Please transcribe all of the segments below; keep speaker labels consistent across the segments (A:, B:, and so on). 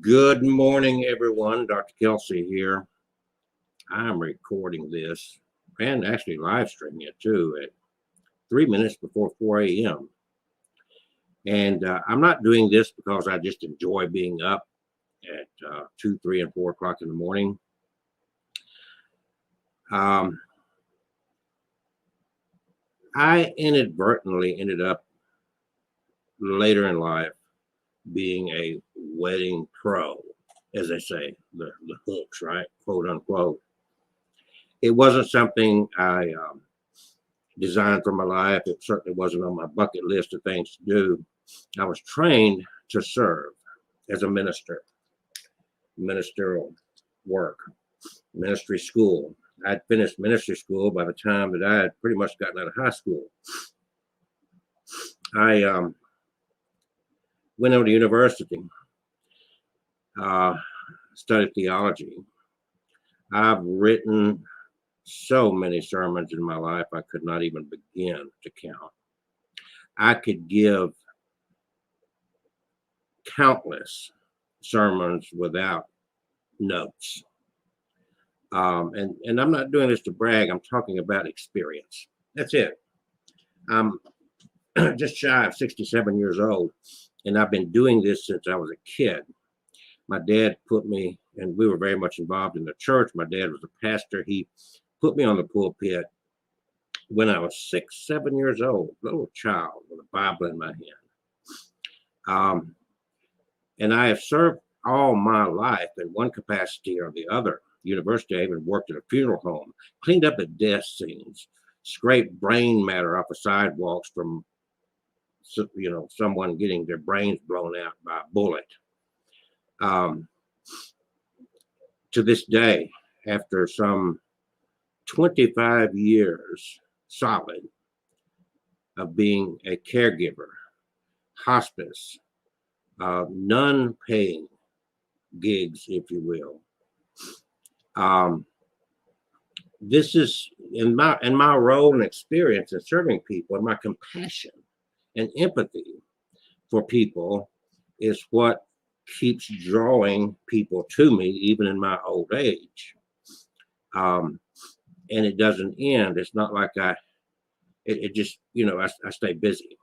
A: Good morning, everyone. Dr. Kelsey here. I'm recording this and actually live streaming it too at 3 minutes before 4 a.m. And I'm not doing this because I just enjoy being up at 2, 3, and 4 o'clock in the morning. Um, I inadvertently ended up later in life being a wedding pro, as they say, the hooks, right? Quote unquote. It wasn't something I designed for my life. It certainly wasn't on my bucket list of things to do. I was trained to serve as a minister, ministerial work, ministry school. I'd finished ministry school by the time that I had pretty much gotten out of high school. I went on to university, uh, studied theology. I've written so many sermons in my life, I could not even begin to count. I could give countless sermons without notes. And I'm not doing this to brag. I'm talking about experience. That's it. I'm just shy of 67 years old, and I've been doing this since I was a kid. My dad put me, and we were very much involved in the church. My dad was a pastor. He put me on the pulpit when I was 6, 7 years old, little child with a Bible in my hand. And I have served all my life in one capacity or the other. University, I even worked at a funeral home, cleaned up the death scenes, scraped brain matter off of sidewalks from someone getting their brains blown out by a bullet. To this day, after some 25 years solid of being a caregiver, hospice, non-paying gigs, if you will. This is in my role and experience in serving people, and my compassion and empathy for people is what keeps drawing people to me, even in my old age. And it doesn't end. It's not like it just, I stay busy.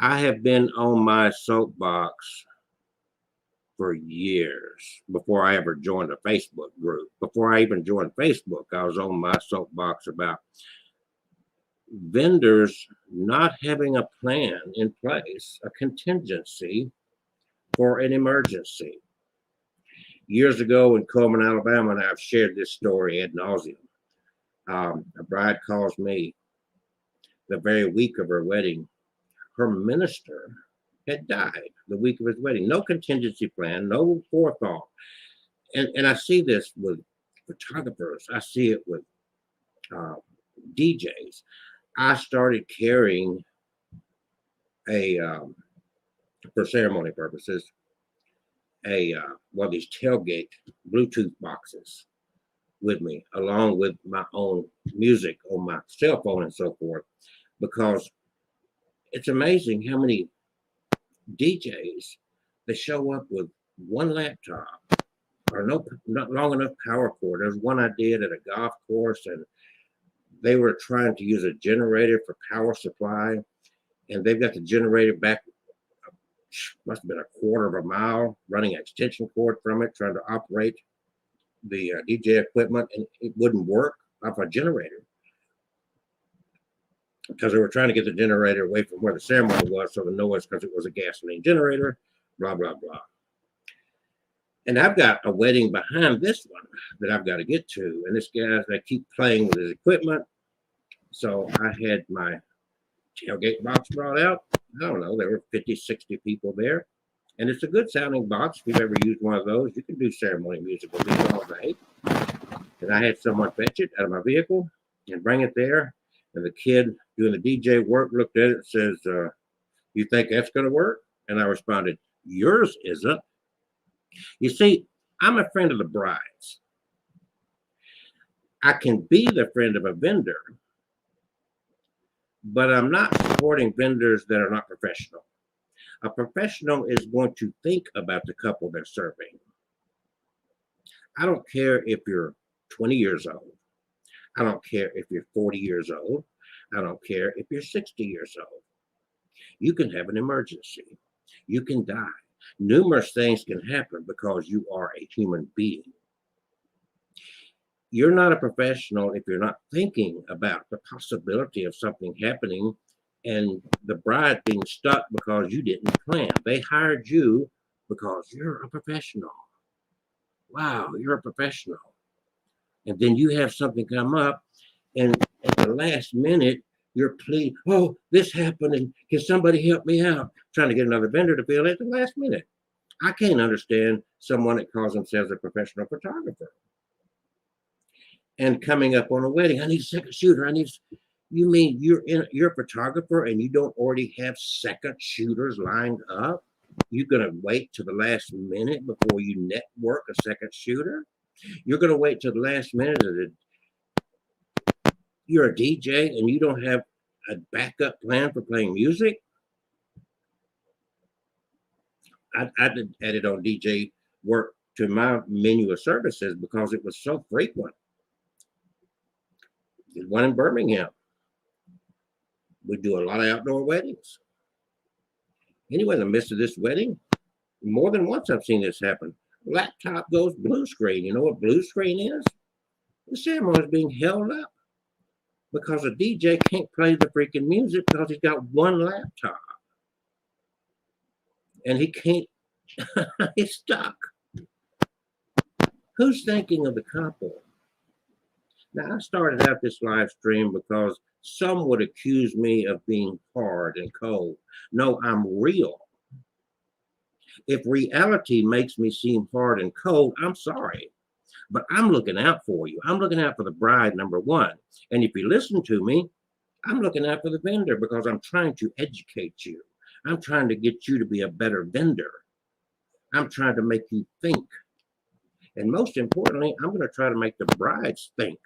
A: I have been on my soapbox for years before I ever joined a Facebook group. Before I even joined Facebook, I was on my soapbox about vendors not having a plan in place, a contingency for an emergency. Years ago in Coleman, Alabama, and I've shared this story ad nauseum. A bride calls me the very week of her wedding. Her minister had died the week of his wedding. No contingency plan, no forethought. And I see this with photographers. I see it with DJs. I started carrying for ceremony purposes, one of these tailgate Bluetooth boxes with me, along with my own music on my cell phone and so forth, because it's amazing how many DJs they show up with one laptop or not long enough power cord. There's one I did at a golf course, and they were trying to use a generator for power supply, and they've got the generator back, must have been a quarter of a mile, running an extension cord from it, trying to operate the DJ equipment, and it wouldn't work off a generator because they were trying to get the generator away from where the ceremony was, so the noise, because it was a gasoline generator, blah, blah, blah. And I've got a wedding behind this one that I've got to get to. And this guy, they keep playing with his equipment. So I had my tailgate box brought out. I don't know, there were 50, 60 people there. And it's a good sounding box. If you've ever used one of those, you can do ceremony music with these all day. And I had someone fetch it out of my vehicle and bring it there. And the kid doing the DJ work looked at it and says, you think that's going to work? And I responded, yours isn't. You see, I'm a friend of the bride's. I can be the friend of a vendor, but I'm not supporting vendors that are not professional. A professional is going to think about the couple they're serving. I don't care if you're 20 years old. I don't care if you're 40 years old. I don't care if you're 60 years old. You can have an emergency. You can die. Numerous things can happen because you are a human being. You're not a professional if you're not thinking about the possibility of something happening and the bride being stuck because you didn't plan. They hired you because you're a professional. Wow, you're a professional. And then you have something come up, and at the last minute, you're pleading, oh, this happened, and can somebody help me out? Trying to get another vendor to fill it at the last minute. I can't understand someone that calls themselves a professional photographer and coming up on a wedding. I need a second shooter. You mean you're a photographer and you don't already have second shooters lined up? You're gonna wait to the last minute before you network a second shooter? You're gonna wait till the last minute you're a DJ and you don't have a backup plan for playing music? I added on DJ work to my menu of services because it was so frequent. There's one in Birmingham. We do a lot of outdoor weddings. Anyway, in the midst of this wedding, more than once I've seen this happen. Laptop goes blue screen. You know what blue screen is? The ceremony is being held up because a DJ can't play the freaking music because he's got one laptop. And he can't, he's stuck. Who's thinking of the couple? Now, I started out this live stream because some would accuse me of being hard and cold. No, I'm real. If reality makes me seem hard and cold, I'm sorry. But I'm looking out for you. I'm looking out for the bride, number one. And if you listen to me, I'm looking out for the vendor because I'm trying to educate you. I'm trying to get you to be a better vendor. I'm trying to make you think. And most importantly, I'm going to try to make the brides think,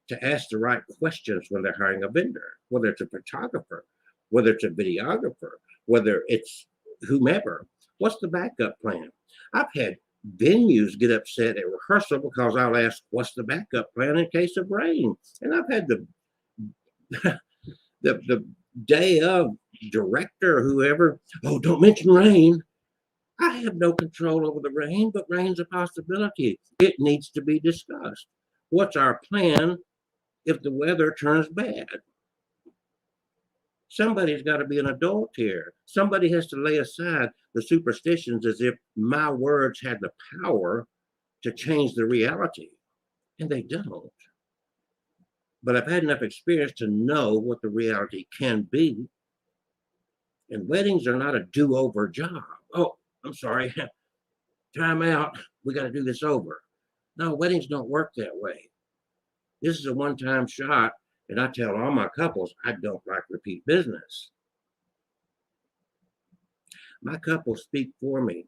A: to ask the right questions when they're hiring a vendor, whether it's a photographer, whether it's a videographer, whether it's whomever. What's the backup plan? I've had venues get upset at rehearsal because I'll ask, what's the backup plan in case of rain? And I've had the day of director or whoever, oh, don't mention rain. I have no control over the rain, but rain's a possibility. It needs to be discussed. What's our plan if the weather turns bad? Somebody's got to be an adult here. Somebody has to lay aside the superstitions as if my words had the power to change the reality. And they don't. But I've had enough experience to know what the reality can be. And weddings are not a do-over job. Oh, I'm sorry. Time out. We got to do this over. No, weddings don't work that way. This is a one-time shot. And I tell all my couples, I don't like repeat business. My couples speak for me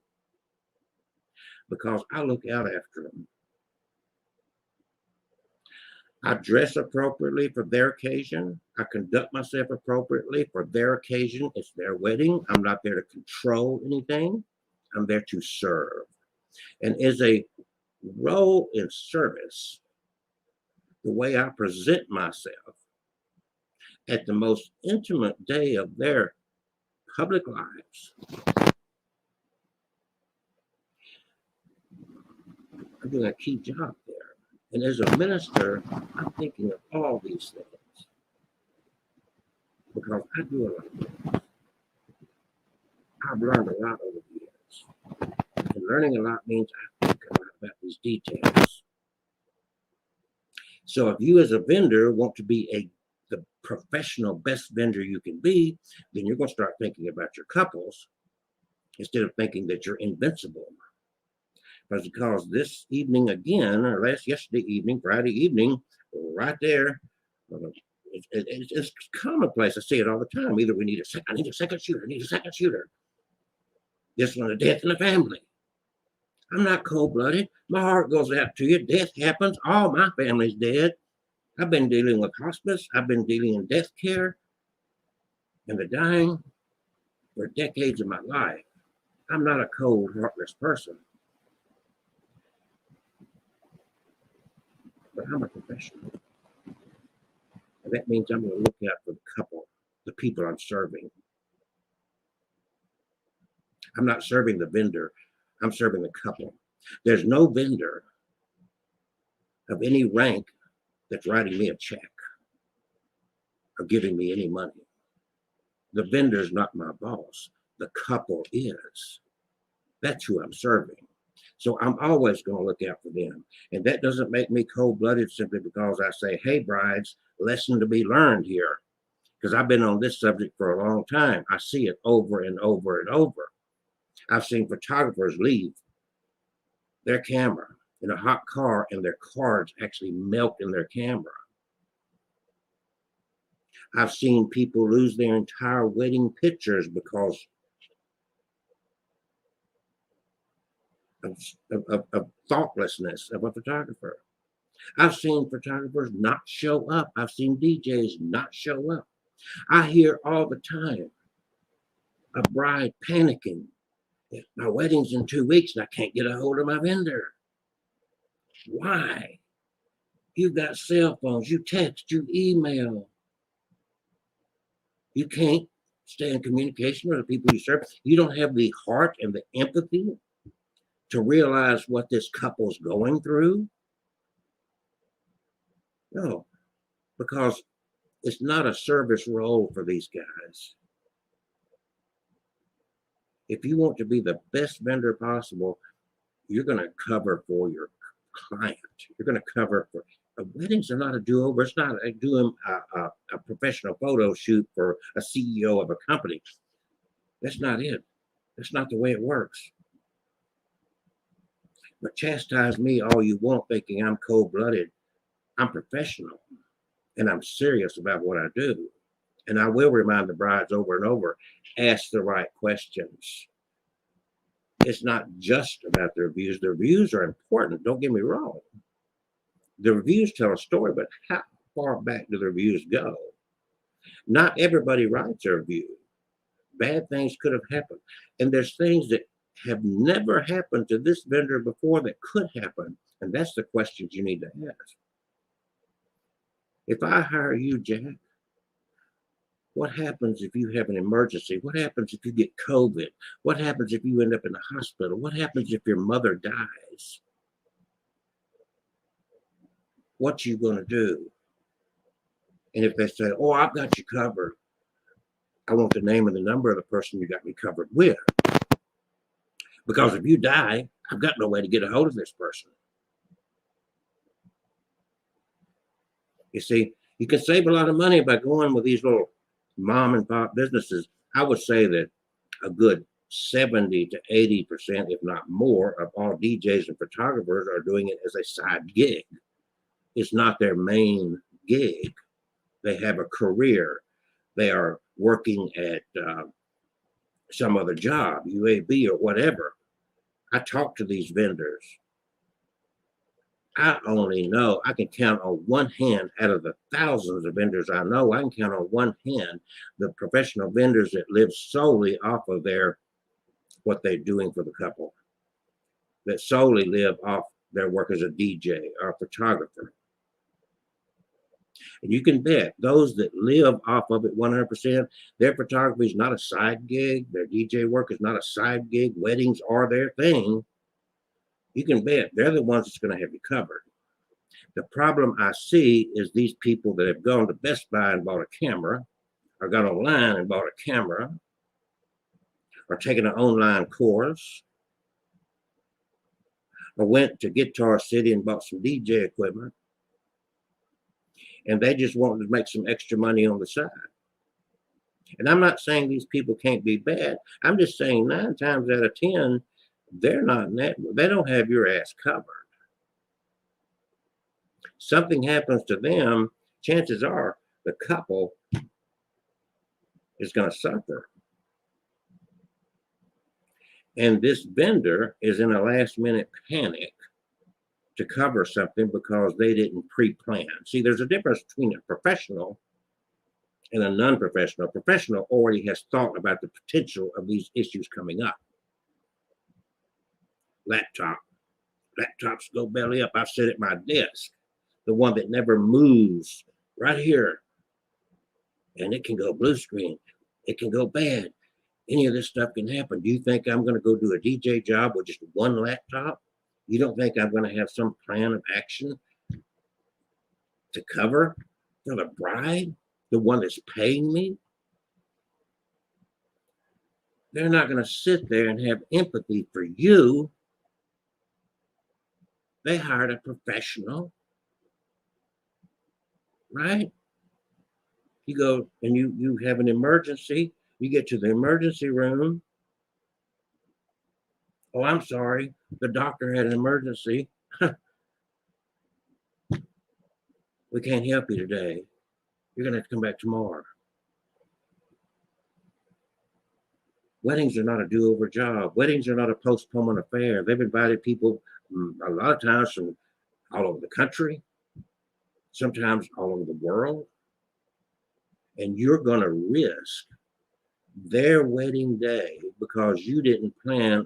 A: because I look out after them. I dress appropriately for their occasion. I conduct myself appropriately for their occasion. It's their wedding. I'm not there to control anything. I'm there to serve. And as a role in service, the way I present myself at the most intimate day of their public lives, I'm doing a key job there. And as a minister, I'm thinking of all these things because I do a lot of things. I've learned a lot over the years. And learning a lot means I think a lot about these details. So if you as a vendor want to be the professional best vendor you can be, then you're going to start thinking about your couples instead of thinking that you're invincible. Because this evening again, or yesterday evening, Friday evening, right there, it's commonplace. I see it all the time. Either I need a second shooter. I need a second shooter. This one, a death in the family. I'm not cold-blooded. My heart goes out to you. Death happens. All my family's dead. I've been dealing with hospice. I've been dealing in death care and the dying for decades of my life. I'm not a cold, heartless person, but I'm a professional. And that means I'm going to look out for the couple, the people I'm serving. I'm not serving the vendor, I'm serving the couple. There's no vendor of any rank that's writing me a check or giving me any money. The vendor's not my boss. The couple is. That's who I'm serving. So I'm always going to look out for them. And that doesn't make me cold-blooded simply because I say, hey, brides, lesson to be learned here. Because I've been on this subject for a long time. I see it over and over and over. I've seen photographers leave their camera in a hot car and their cards actually melt in their camera. I've seen people lose their entire wedding pictures because of thoughtlessness of a photographer. I've seen photographers not show up. I've seen DJs not show up. I hear all the time a bride panicking. My wedding's in 2 weeks and I can't get a hold of my vendor. Why? You've got cell phones, you text, you email. You can't stay in communication with the people you serve. You don't have the heart and the empathy to realize what this couple's going through. No, because it's not a service role for these guys. If you want to be the best vendor possible, you're going to cover for your client. You're going to cover for weddings are not a do-over. It's not like doing a professional photo shoot for a CEO of a company. That's not it. That's not the way it works. But chastise me all you want, thinking I'm cold-blooded. I'm professional, and I'm serious about what I do. And I will remind the brides over and over, ask the right questions. It's not just about the reviews. The reviews are important. Don't get me wrong. The reviews tell a story, but how far back do the reviews go? Not everybody writes a review. Bad things could have happened. And there's things that have never happened to this vendor before that could happen. And that's the questions you need to ask. If I hire you, Jack, what happens if you have an emergency? What happens if you get COVID? What happens if you end up in the hospital? What happens if your mother dies? What you going to do? And if they say, oh, I've got you covered, I want the name and the number of the person you got me covered with. Because if you die, I've got no way to get a hold of this person. You see, you can save a lot of money by going with these little mom and pop businesses. I would say that a good 70 to 80%, if not more, of all DJs and photographers are doing it as a side gig. It's not their main gig. They have a career. They are working at some other job, UAB or whatever. I talk to these vendors. I only know, I can count on one hand out of the thousands of vendors I know, I can count on one hand the professional vendors that live solely off of what they're doing for the couple, that solely live off their work as a DJ or a photographer. And you can bet those that live off of it 100%, their photography is not a side gig, their DJ work is not a side gig, weddings are their thing. You can bet they're the ones that's going to have you covered. The problem I see is these people that have gone to Best Buy and bought a camera, or gone online and bought a camera, or taken an online course, or went to Guitar City and bought some DJ equipment, and they just wanted to make some extra money on the side. And I'm not saying these people can't be bad. I'm just saying 9 times out of 10, they're not they don't have your ass covered. Something happens to them, chances are the couple is going to suffer. And this vendor is in a last minute panic to cover something because they didn't pre-plan. See, there's a difference between a professional And a non-professional, professional already has thought about the potential of these issues coming up. Laptop. Laptops go belly up. I sit at my desk, the one that never moves, right here. And it can go blue screen. It can go bad. Any of this stuff can happen. Do you think I'm going to go do a DJ job with just one laptop? You don't think I'm going to have some plan of action to cover for the bride, the one that's paying me? They're not going to sit there and have empathy for you. They hired a professional, right? You go and you have an emergency. You get to the emergency room. Oh, I'm sorry. The doctor had an emergency. We can't help you today. You're going to have to come back tomorrow. Weddings are not a do-over job. Weddings are not a postponement affair. They've invited people a lot of times from all over the country, sometimes all over the world. And you're going to risk their wedding day because you didn't plan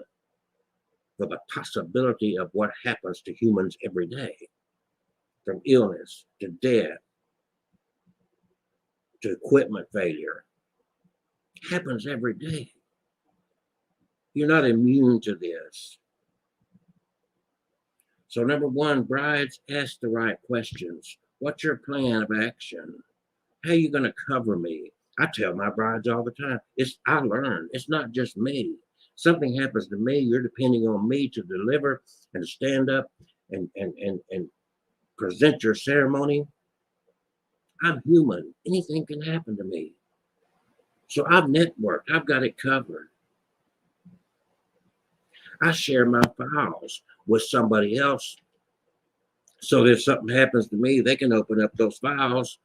A: for the possibility of what happens to humans every day, from illness to death to equipment failure. It happens every day. You're not immune to this. So number one, brides, ask the right questions. What's your plan of action? How are you going to cover me? I tell my brides all the time, I learned, it's not just me. Something happens to me, you're depending on me to deliver and to stand up and present your ceremony. I'm human. Anything can happen to me. So I've networked. I've got it covered. I share my files with somebody else. So if something happens to me, they can open up those files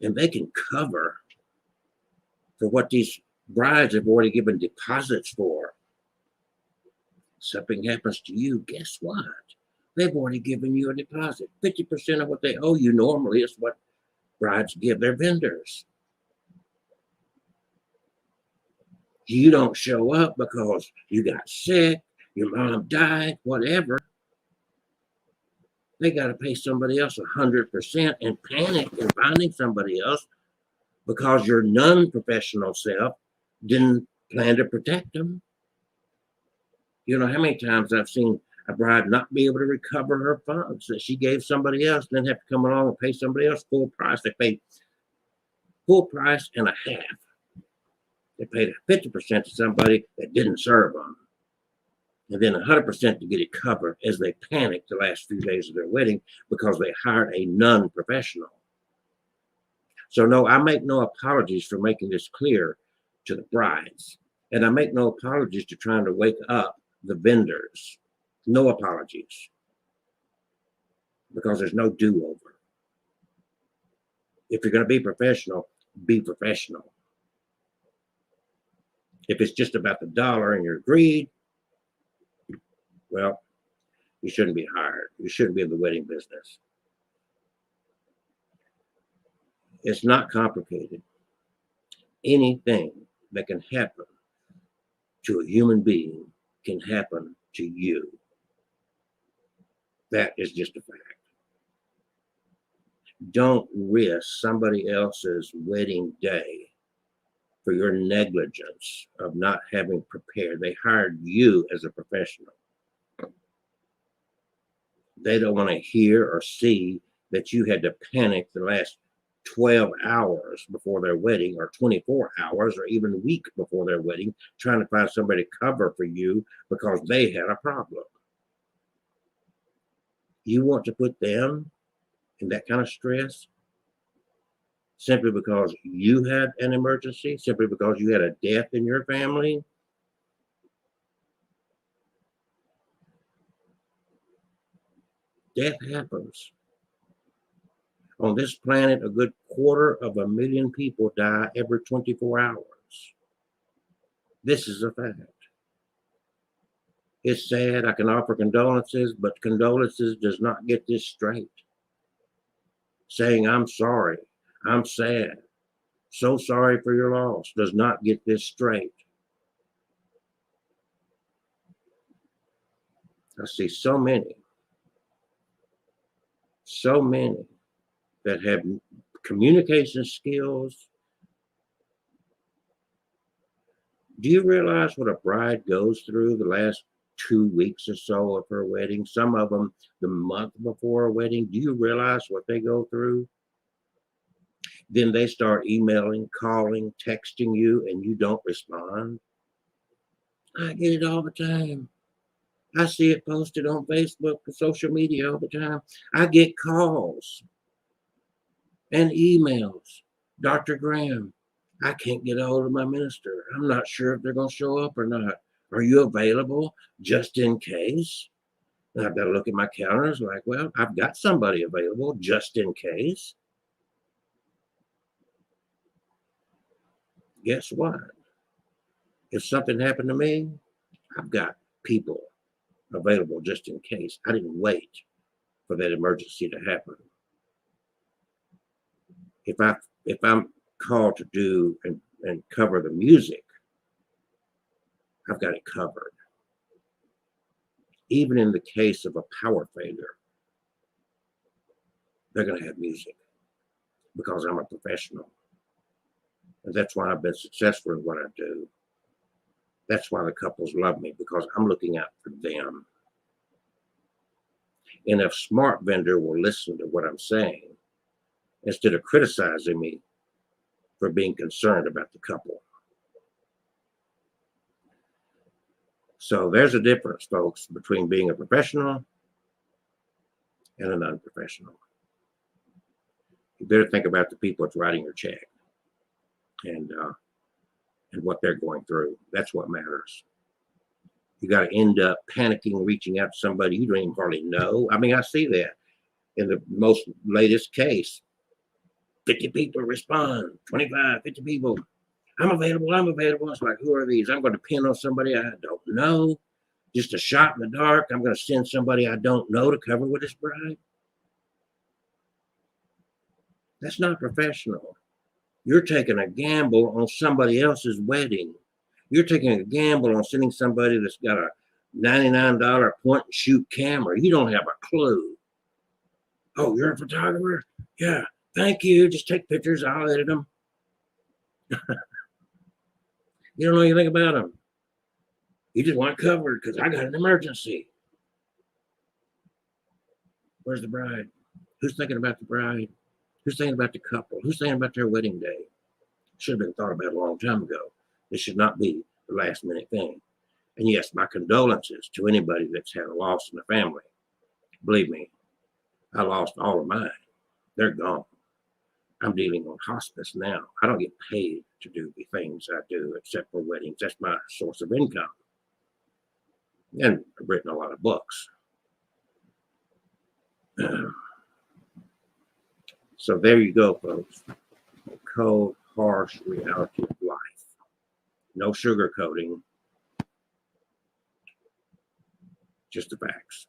A: and they can cover for what these brides have already given deposits for. Something happens to you, guess what? They've already given you a deposit. 50% of what they owe you normally is what brides give their vendors. You don't show up because you got sick, your mom died, whatever. They got to pay somebody else 100% and panic in finding somebody else because your non-professional self didn't plan to protect them. You know how many times I've seen a bride not be able to recover her funds that she gave somebody else, then have to come along and pay somebody else full price. They paid full price and a half. They paid 50% to somebody that didn't serve them, and then 100% to get it covered as they panicked the last few days of their wedding because they hired a non-professional. So no, I make no apologies for making this clear to the brides, and I make no apologies to trying to wake up the vendors. No apologies, because there's no do-over. If you're going to be professional, be professional. If it's just about the dollar and your greed, well, you shouldn't be hired. You shouldn't be in the wedding business. It's not complicated. Anything that can happen to a human being can happen to you. That is just a fact. Don't risk somebody else's wedding day for your negligence of not having prepared. They hired you as a professional. They don't want to hear or see that you had to panic the last 12 hours before their wedding, or 24 hours, or even a week before their wedding, trying to find somebody to cover for you because they had a problem. You want to put them in that kind of stress simply because you had an emergency, simply because you had a death in your family? Death happens. On this planet, a good 250,000 people die every 24 hours. This is a fact. It's sad. I can offer condolences, but condolences does not get this straight. Saying I'm sorry, I'm sad, So sorry for your loss does not get this straight. I see so many that have communication skills. Do you realize what a bride goes through the last 2 weeks or so of her wedding? Some of them the month before a wedding. Do you realize what they go through? Then they start emailing, calling, texting you, and you don't respond. I get it all the time. I see it posted on Facebook and social media all the time. I get calls and emails. Dr. Graham, I can't get a hold of my minister. I'm not sure if they're going to show up or not. Are you available just in case? And I've got to look at my calendar. It's like, well, I've got somebody available just in case. Guess what? If something happened to me, I've got people available just in case. I didn't wait for that emergency to happen. If I'm called to do and cover the music, I've got it covered. Even in the case of a power failure, they're going to have music because I'm a professional. And that's why I've been successful in what I do. That's why the couples love me, because I'm looking out for them. And if smart vendor will listen to what I'm saying, instead of criticizing me for being concerned about the couple. So there's a difference, folks, between being a professional and an unprofessional. You better think about the people that's writing your check and what they're going through. That's what matters. You got to end up panicking, reaching out to somebody you don't even hardly know. I mean, I see that in the most latest case. 50 people respond, 25, 50 people. I'm available. It's like, who are these? I'm going to pin on somebody I don't know. Just a shot in the dark. I'm going to send somebody I don't know to cover with this bride. That's not professional. You're taking a gamble on somebody else's wedding. You're taking a gamble on sending somebody that's got a $99 point and shoot camera. You don't have a clue. Oh, you're a photographer? Yeah, thank you. Just take pictures. I'll edit them. You don't know anything about them. You just want covered because I got an emergency. Where's the bride? Who's thinking about the bride? Who's thinking about the couple? Who's thinking about their wedding day? Should have been thought about a long time ago. This should not be the last minute thing. And yes, my condolences to anybody that's had a loss in the family. Believe me, I lost all of mine. They're gone. I'm dealing on hospice now. I don't get paid to do the things I do except for weddings. That's my source of income. And I've written a lot of books. So there you go, folks. Cold, harsh reality of life. No sugarcoating. Just the facts.